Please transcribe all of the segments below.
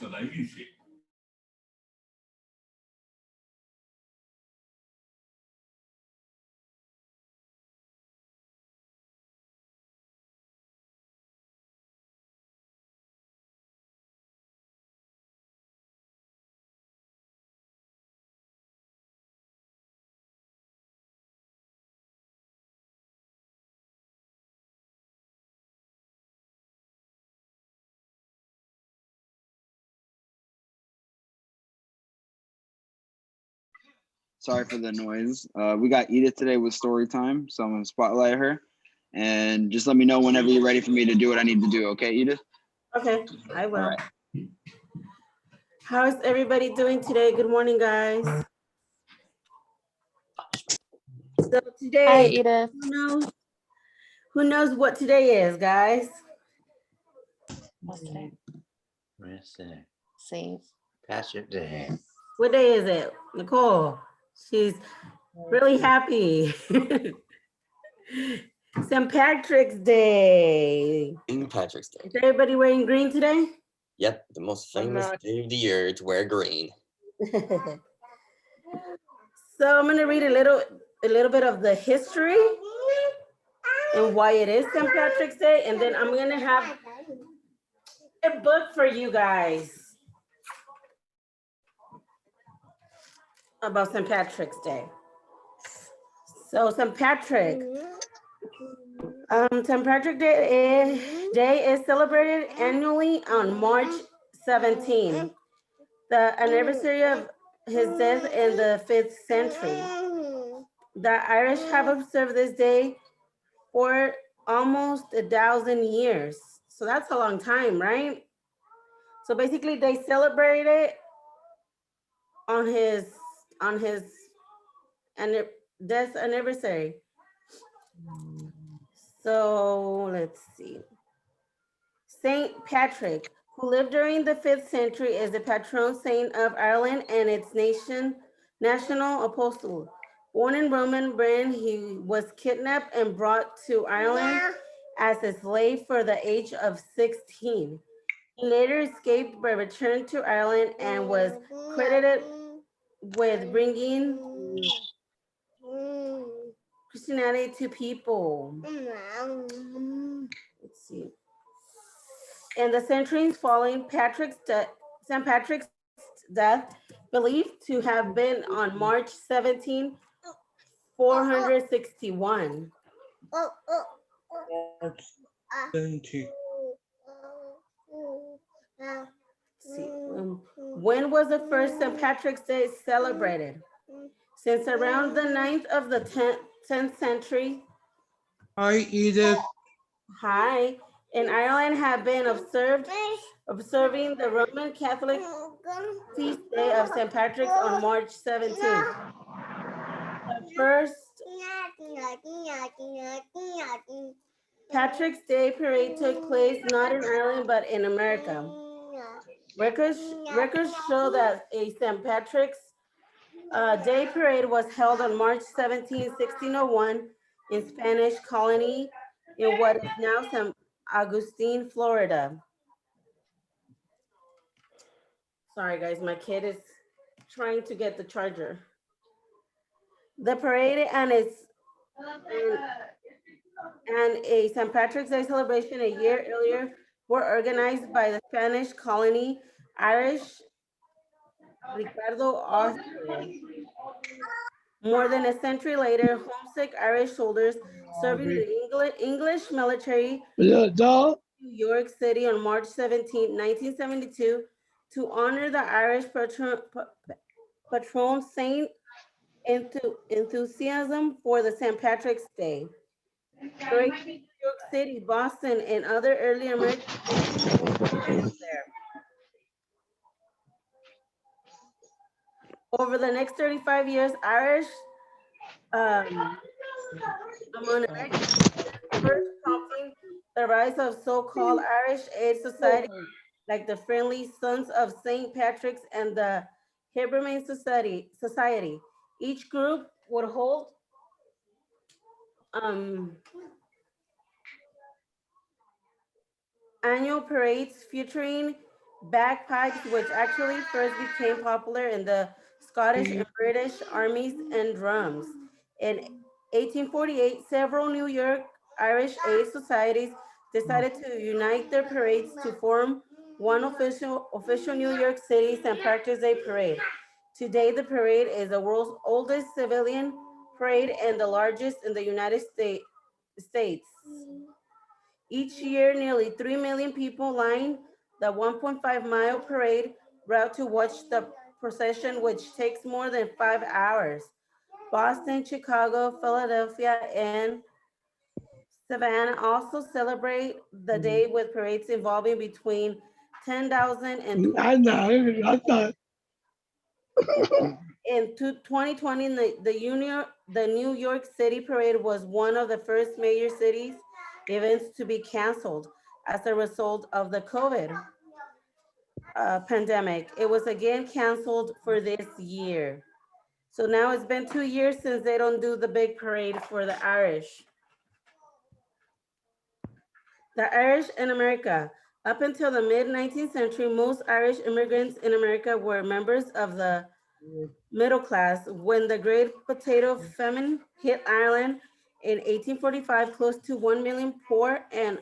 la dice. Sorry for the noise. We got Edith today with story time, so I'm gonna spotlight her. And just let me know whenever you're ready for me to do what I need to do, okay, Edith? Okay, I will. All right. How's everybody doing today? Good morning, guys. So today, Hi, Edith. who knows what today is, guys? What's today? Wednesday. Saint. Patrick Day. What day is it? Nicole, she's really happy. St. Patrick's Day. St. Patrick's Day. Is everybody wearing green today? Yep, the most famous day of the year to wear green. So I'm gonna read a little bit of the history and why it is St. Patrick's Day, and then I'm gonna have a book for you guys about St. Patrick's Day. So St. Patrick Day is celebrated annually on March 17, the anniversary of his death in the 5th century. The Irish have observed this day for almost 1,000 years. So that's a long time, right? So basically they celebrate it on his death anniversary. So let's see. Saint Patrick, who lived during the 5th century, is the patron saint of Ireland and its national apostle. Born in Roman Britain, he was kidnapped and brought to Ireland as a slave for the age of 16. He later escaped but returned to Ireland and was credited with bringing Christianity to people. Let's see. In the centuries following St. Patrick's death, believed to have been on March 17, 461. See, when was the first St. Patrick's Day celebrated? Since around the 9th of the 10th century. Hi, Edith. Hi. In Ireland have been observing the Roman Catholic feast day of St. Patrick's on March 17th. The first Patrick's Day parade took place not in Ireland but in America. Records show that a St. Patrick's Day parade was held on March 17, 1601 in Spanish colony in what is now St. Augustine, Florida. Sorry guys, my kid is trying to get the charger. The parade and a St. Patrick's Day celebration a year earlier were organized by the Spanish colony Irish Ricardo Austria. More than a century later, homesick Irish soldiers serving the English military in New York City on March 17, 1972, to honor the Irish patron saint enthusiasm for the St. Patrick's Day. New York City, Boston, and other early American cities there. Over the next 35 years, Irish first prompting the rise of so-called Irish Aid Society, like the Friendly Sons of St. Patrick's and the Hebermain Society. Each group would hold annual parades featuring bagpipes, which actually first became popular in the Scottish and British armies, and drums. In 1848, several New York Irish aid societies decided to unite their parades to form one official New York City St. Patrick's Day parade. Today, the parade is the world's oldest civilian parade and the largest in the United States. Each year, nearly 3 million people line the 1.5-mile parade route to watch the procession, which takes more than 5 hours. Boston, Chicago, Philadelphia, and Savannah also celebrate the day with parades involving between 10,000 and 20,000. In 2020, the New York City parade was one of the first major cities events to be canceled as a result of the COVID pandemic. It was again canceled for this year. So now it's been 2 years since they don't do the big parade for the Irish. The Irish in America. Up until the mid-19th century, most Irish immigrants in America were members of the middle class. When the Great Potato Famine hit Ireland in 1845, close to 1 million poor and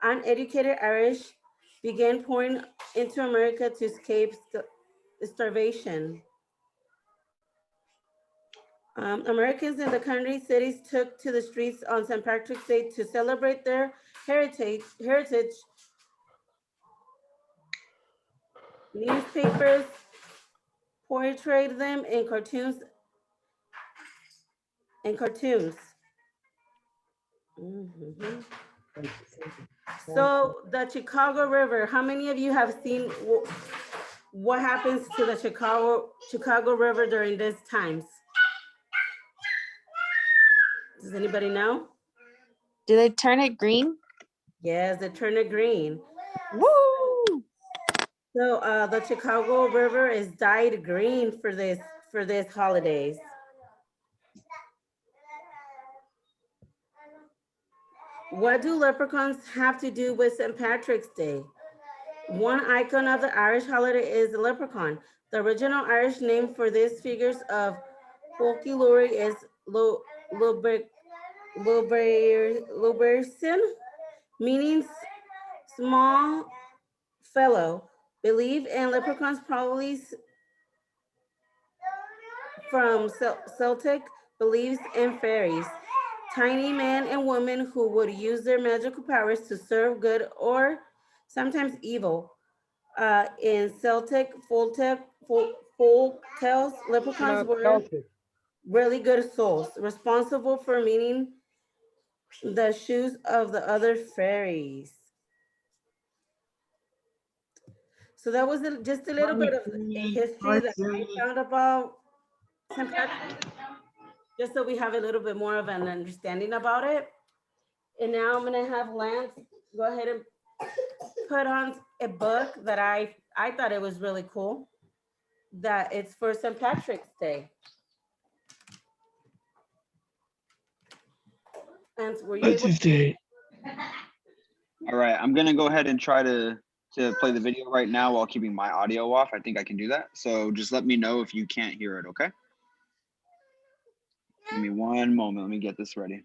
uneducated Irish began pouring into America to escape starvation. Americans in the country cities took to the streets on St. Patrick's Day to celebrate their heritage. Newspapers portrayed them in cartoons. Mhm. So the Chicago River, how many of you have seen what happens to the Chicago River during these times? Does anybody know? Do they turn it green? Yes, they turn it green. Woo! So the Chicago River is dyed green for this holidays. What do leprechauns have to do with St. Patrick's Day? One icon of the Irish holiday is the leprechaun. The original Irish name for these figures of folklore is Lubersin, meaning small fellow. Believe in leprechauns probably from Celtic beliefs in fairies. Tiny men and women who would use their magical powers to serve good or sometimes evil. In Celtic folk tales, leprechauns were really good souls, responsible for meeting the shoes of the other fairies. So that was just a little bit of a history that I found about St. Patrick, just so we have a little bit more of an understanding about it. And now I'm gonna have Lance go ahead and put on a book that I thought it was really cool, that it's for St. Patrick's Day. And were you able to? All right, I'm gonna go ahead and try to play the video right now while keeping my audio off. I think I can do that. So just let me know if you can't hear it, okay? Give me one moment. Let me get this ready.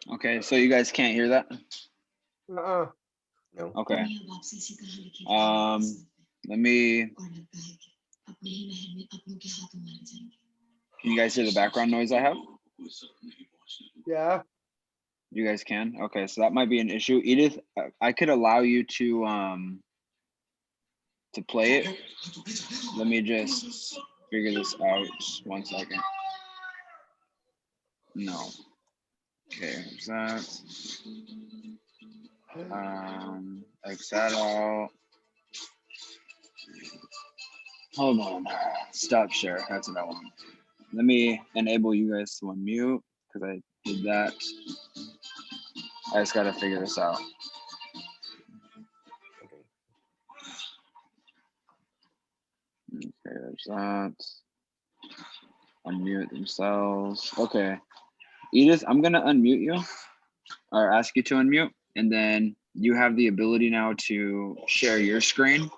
Okay, so you guys can't hear that? Uh-uh. No. Okay. Let me. Can you guys hear the background noise I have? Yeah. You guys can? Okay, so that might be an issue. Edith, I could allow you to play it. Let me just figure this out. Just 1 second. No. Okay, is that X that out. Hold on. Stop share. That's what I want. Let me enable you guys to unmute because I did that. I just gotta figure this out. Okay. Okay, there's that. Unmute themselves. Okay. Edith, I'm gonna unmute you or ask you to unmute, and then you have the ability now to share your screen.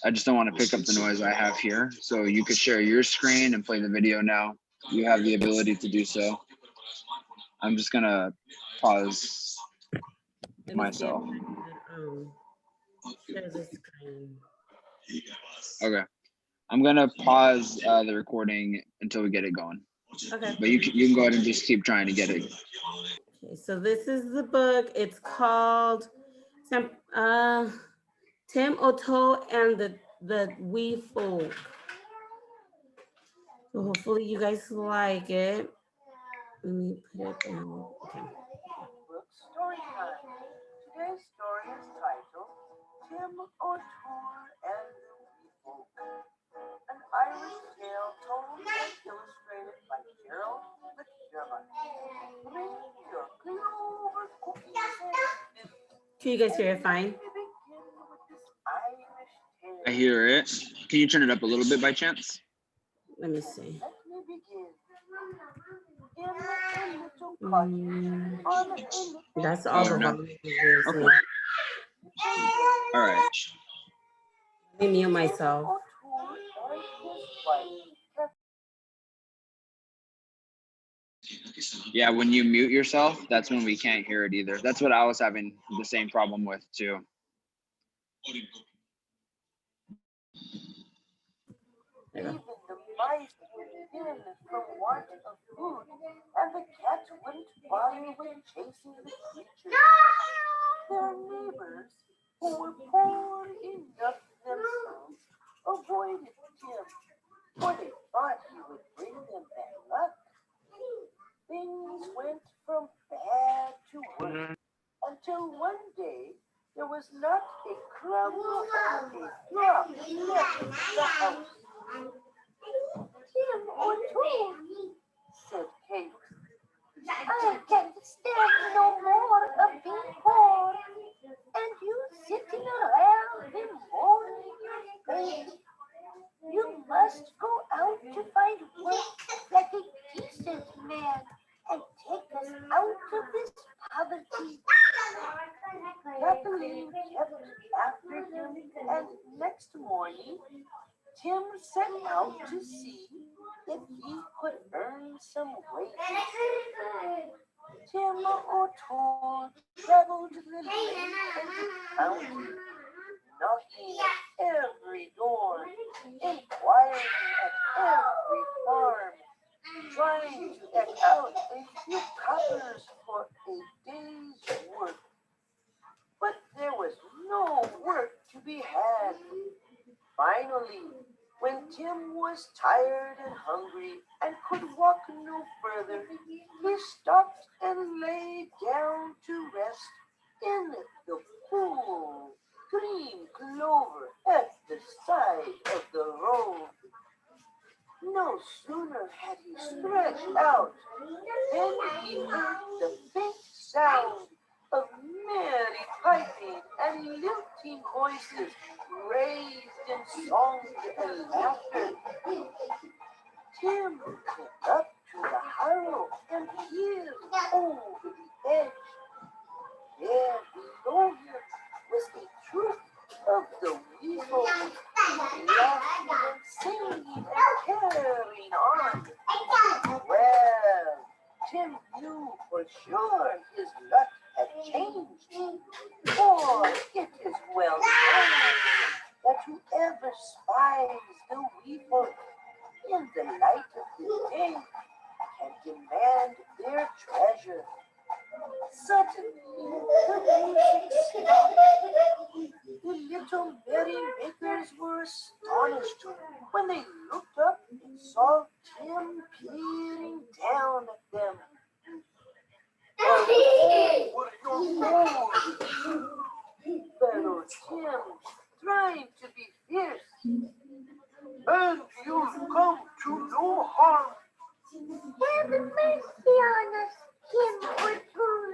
I just don't want to pick up the noise I have here. So you could share your screen and play the video now. You have the ability to do so. I'm just gonna pause Let me see if myself. I can, share the screen. Okay. I'm gonna pause the recording until we get it going. Okay. But you can go ahead and just keep trying to get it. Okay, so this is the book. It's called Tim Otto and the Wee Folk. So hopefully you guys like it. Let me put it down. Okay. Book story time. Today's story is titled Tim O'Toole and the Wee Folk. An Irish tale told and illustrated by Gerald McDermott. Bring your clover cookies and Can you guys hear it fine? we begin with this Irish tale. I hear it. Can you turn it up a little bit by chance? Let me see. Let me begin. In a little cottage on a little That's all the Okay. volume it gives me. Okay. All right. Let me mute myself. O'Toole and his wife Yeah, when you mute yourself, that's when we can't hear it either. That's what I was having the same problem with too. even the mice were thin from want of food, and the cat wouldn't bother with chasing the creatures. Their neighbors, who were poor enough themselves, avoided Tim, for they thought he would bring them bad luck. Things went from bad to worse until one day there was not a crumb or a drop left in the house. Tim O'Toole, said Kate, I can't stand no more of being poor, and you sitting around and mourning your face. You must go out to find work like a decent man and take us out of this poverty. Kathleen kept after him, and next morning Tim set out to see if he could earn some wages. Tim O'Toole traveled the length of the county, knocking at every door, inquiring at every farm, trying to get out a few coppers for a day's work. But there was no work to be had. Finally, when Tim was tired and hungry and could walk no further, he stopped and lay down to rest in the cool, green clover at the side of the road. No sooner had he stretched out than he heard the faint sound of merry piping and lilting voices raised in song and laughter. Tim went up to the harrow and peered over the edge. There below him was a troop of the weasels, laughing and singing and carrying on. Well, changed. For it is well known that whoever spies the weevil in the light of the day can demand their treasure. Suddenly, the music stopped. The little merrymakers were astonished when they looked up and saw Tim peering down at them. What are your goals? Bellowed Tim, trying to be fierce. And you'll come to no harm. Have mercy on us, Tim Woodpool,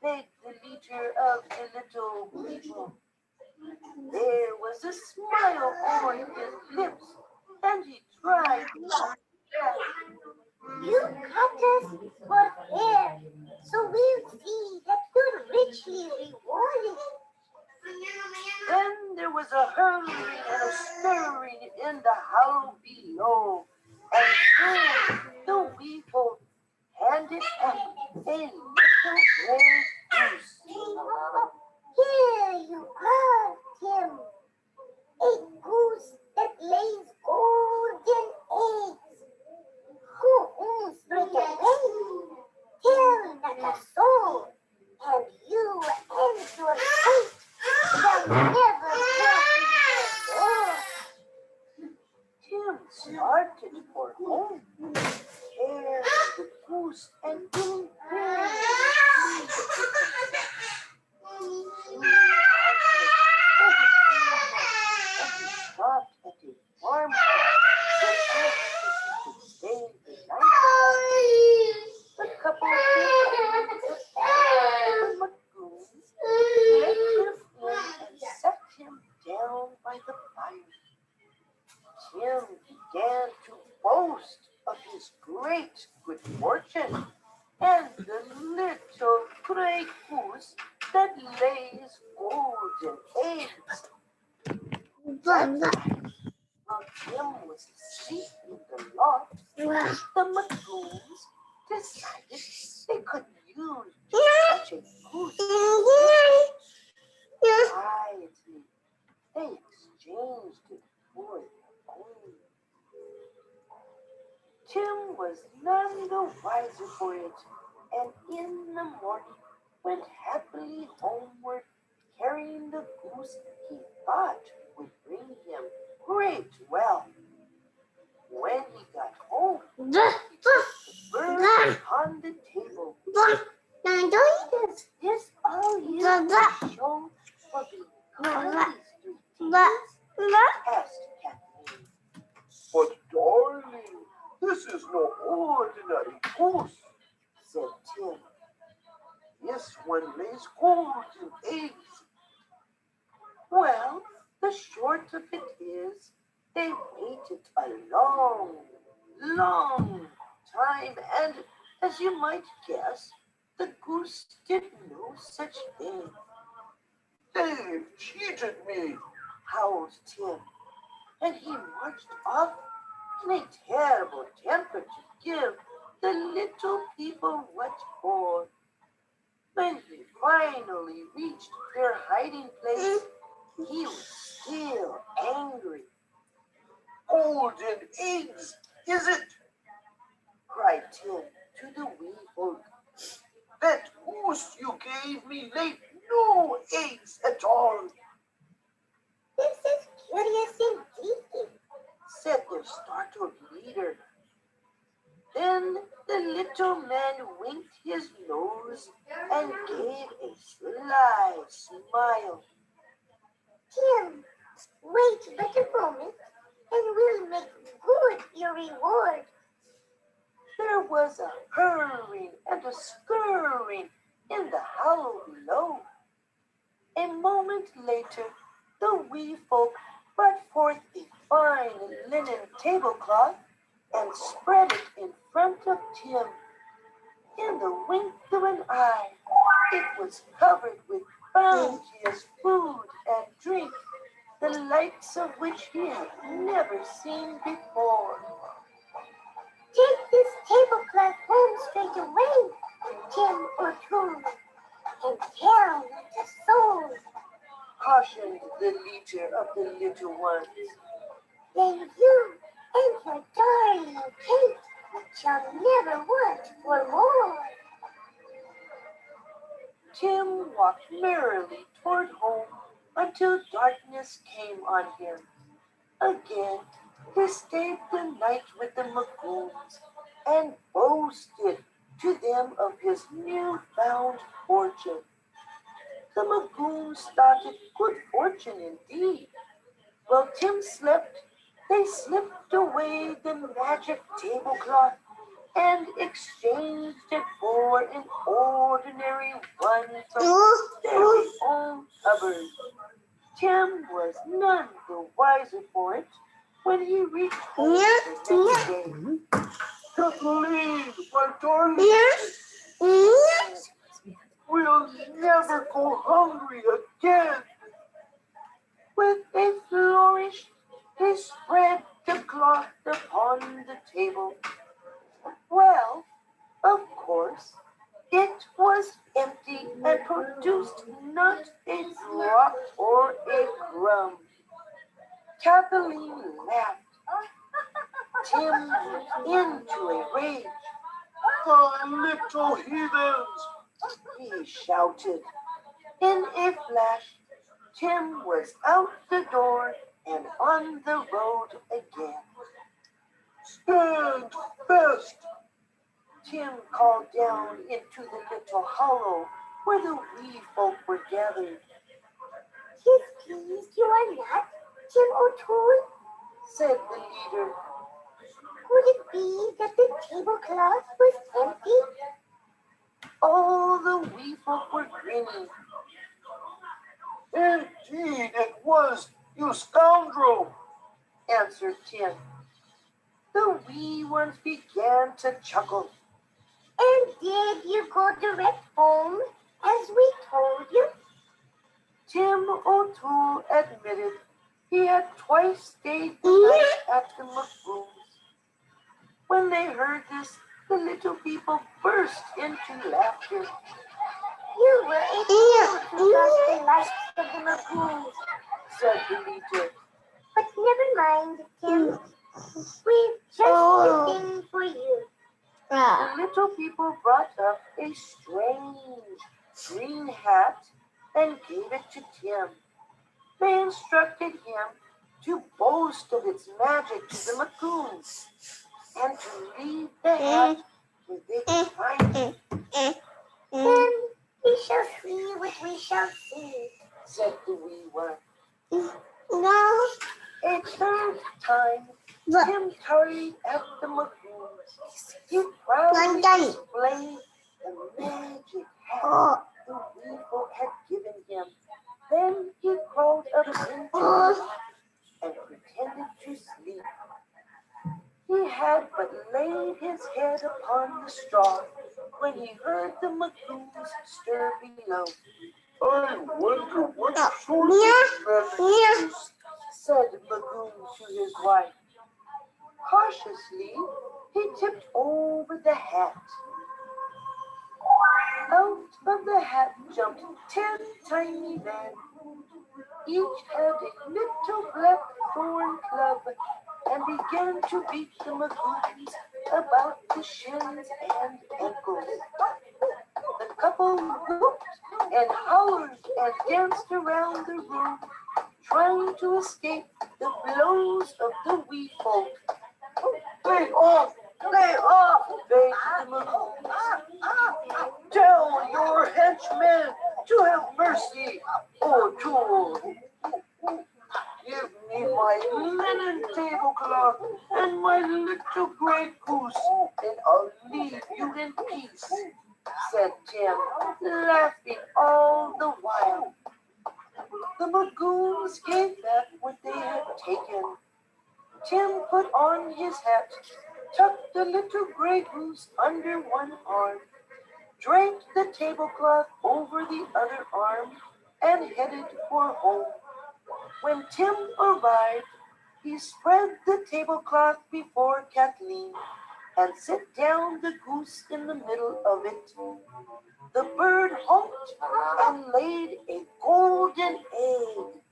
begged the leader of the little people. There was a smile on his lips, and he tried not to laugh. You cut us for hair, so we'll see that you're richly rewarded. Then there was a hurrying and a stirring in the hollow below, and soon the weevil handed up a little gray goose. Here you are, Tim. A goose that lays golden eggs. Who owns right away? Tell not a soul, and you and your fate shall never walk in Tim started for home, carrying the goose and doing very stopped at a farmhouse to ask if he could stay the night. The couple took the magoons, let him in, and set him down by the fire. Tim began to boast of his great good fortune and the little gray goose that lays golden eggs. While Tim was asleep in the loft, the magoons decided they could use such a goose. Quietly, they exchanged it for their own. Tim was none the wiser for it, and in the morning went happily homeward, carrying the goose he thought would bring him great wealth. When he got home, he put the bird upon the table. Is this all you can show for being good these 3 days? Asked Kathleen. But darling, this is no ordinary goose, said Tim. This one lays golden eggs. Well, the short of it is, they waited a long, long time, and as you might guess, the goose did no such thing. They've cheated me, howled Tim, and he marched off in a terrible temper to give the little people what for. When he finally reached their hiding place, he was still angry. Golden eggs, is it? Cried Tim to the wee folk. That goose you gave me laid no eggs at all. This is curious indeed, said their startled leader. Then the little man winked his nose and gave a sly smile. Tim, wait but a moment, and we'll make good your reward. There was a hurrying and a scurrying in the hollow below. A moment later, the wee folk brought forth a fine linen tablecloth and spread it in front of Tim. In the wink of an eye, it was covered with bounteous food and drink, the likes of which he had never seen before. Take this tablecloth home straight away, Tim O'Toole, cautioned the leader of the little ones. Then you and your darling Kate shall never want for more. Tim walked merrily toward home until darkness came on him. Again, he stayed the night with the Magoons and boasted to them of his newfound fortune. The Magoons thought it good fortune indeed. While Tim slept, they slipped away the magic tablecloth and exchanged it for an ordinary one from their own cupboard. Tim was none the wiser for it when he reached home the next day. Kathleen, my darling, we'll never go hungry again. With a flourish, he spread the cloth upon the table. Well, of course, it was empty and produced not a drop or a crumb. Kathleen laughed. Tim went into a rage. The little heathens, he shouted. In a flash, Tim was out the door and on the road again. Stand fast! Tim called down into the little hollow where the wee folk were gathered. "'Tis pleased you are not, Tim O'Toole," said the leader. "Could it be that the tablecloth was empty?" All the wee folk were grinning. Indeed it was, you scoundrel, answered Tim. The wee ones began to chuckle. "And did you go direct home, as we told you?" Tim O'Toole admitted he had twice stayed the night at the Magoons. When they heard this, the little people burst into laughter. "You were a fool to trust the likes of the Magoons," said the leader. "But never mind, Tim. We've just the thing for you." The little people brought up a strange green hat and gave it to Tim. They instructed him to boast of its magic to the Magoons and to leave the hat where they could find it. "Then we shall see what we shall see," said the wee one. "No, A third time, Tim tarried at the Magoons. He proudly displayed the magic hat the wee folk had given him. Then he crawled up into the hat and pretended to sleep. He had but laid his head upon the straw when he heard the Magoons stir below. I wonder what sort of magic is, said Magoon to his wife. Cautiously, he tipped over the hat. Out of the hat jumped 10 tiny men. Each had a little black thorn club and began to beat the Magoons about the shins and ankles. The couple whooped and hollered and danced around the room, trying to escape the blows of the wee folk. Lay off! Lay off! Begged the Magoons. Tell your henchmen to have mercy, O'Toole. Give me my linen tablecloth and my little gray goose, and I'll leave you in peace, said Tim, laughing all the while. The Magoons gave back what they had taken. Tim put on his hat, tucked the little gray goose under one arm, draped the tablecloth over the other arm, and headed for home. When Tim arrived, he spread the tablecloth before Kathleen, and set down the goose in the middle of it. The bird honked and laid a golden egg.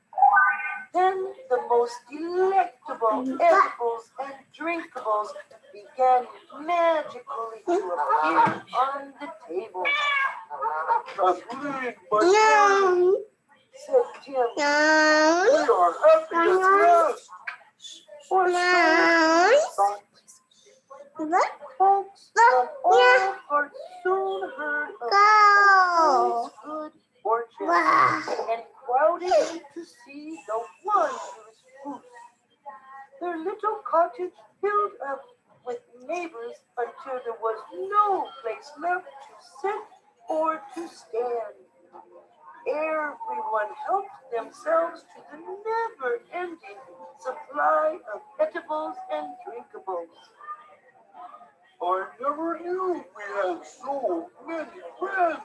Then the most delectable edibles and drinkables began magically to appear on the table. Kathleen, my darling, said Tim, we are happy at last. Or so we thought. Folks from all parts soon heard of Kathleen's good fortune and crowded in to see the wondrous goose. Their little cottage filled up with neighbors until there was no place left to sit or to stand. Everyone helped themselves to the never-ending supply of edibles and drinkables. I never knew we had so many friends,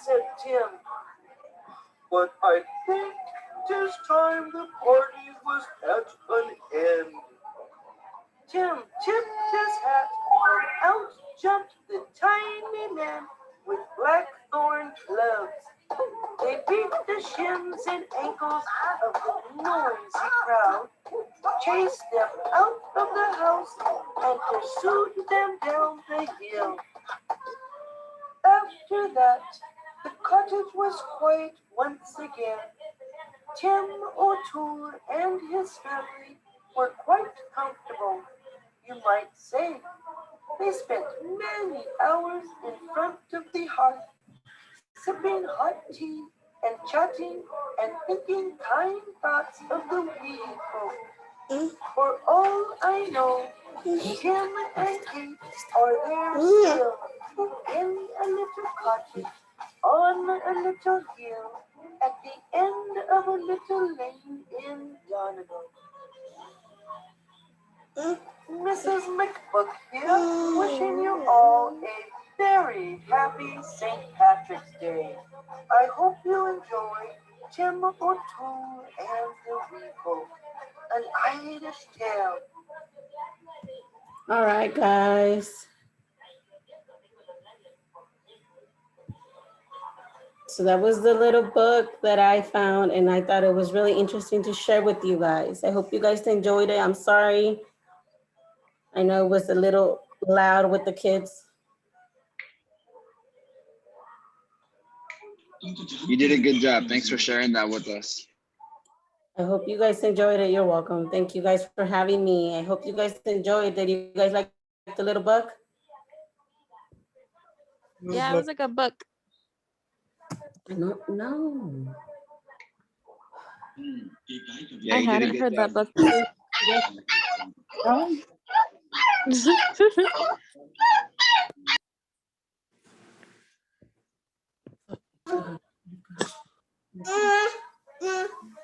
said Tim. But I think 'tis time the party was at an end. Tim tipped his hat, and out jumped the tiny man with blackthorn gloves. They beat the shins and ankles of the noisy crowd, chased them out of the house, and pursued them down the hill. After that, the cottage was quiet once again. Tim O'Toole and his family were quite comfortable, you might say. They spent many hours in front of the hearth, sipping hot tea and chatting and thinking kind thoughts of the wee folk. For all I know, Tim and Kate are there still in a little cottage on a little hill at the end of a little lane in Donegal. Mrs. McBook here, wishing you all a very happy St. Patrick's Day. I hope you enjoy Tim O'Toole and the Wee Folk, an Irish tale. All right, guys. So that was the little book that I found, and I thought it was really interesting to share with you guys. I hope you guys enjoyed it. I'm sorry. I know it was a little loud with the kids. You did a good job. Thanks for sharing that with us. I hope you guys enjoyed it. You're welcome. Thank you guys for having me. I hope you guys enjoyed. Did you guys like the little book? Yeah, it was like a book. No, no. Yeah, I you did a hadn't good heard that job. book too.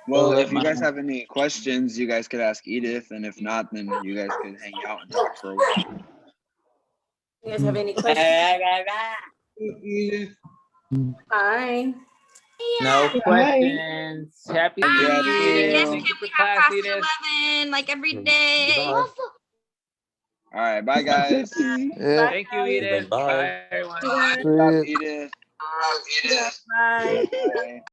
Well, if you guys have any questions, you guys could ask Edith, and if not, then you guys could hang out and talk for a while. You guys have any questions? Edith. Hi. No questions. Happy New Yeah, Year. yes, Thank you for class, Edith. 11, like every day. All right, bye, guys. Yeah. Thank you, Edith. Bye. Bye, everyone. Good job, Edith. Bye. Bye.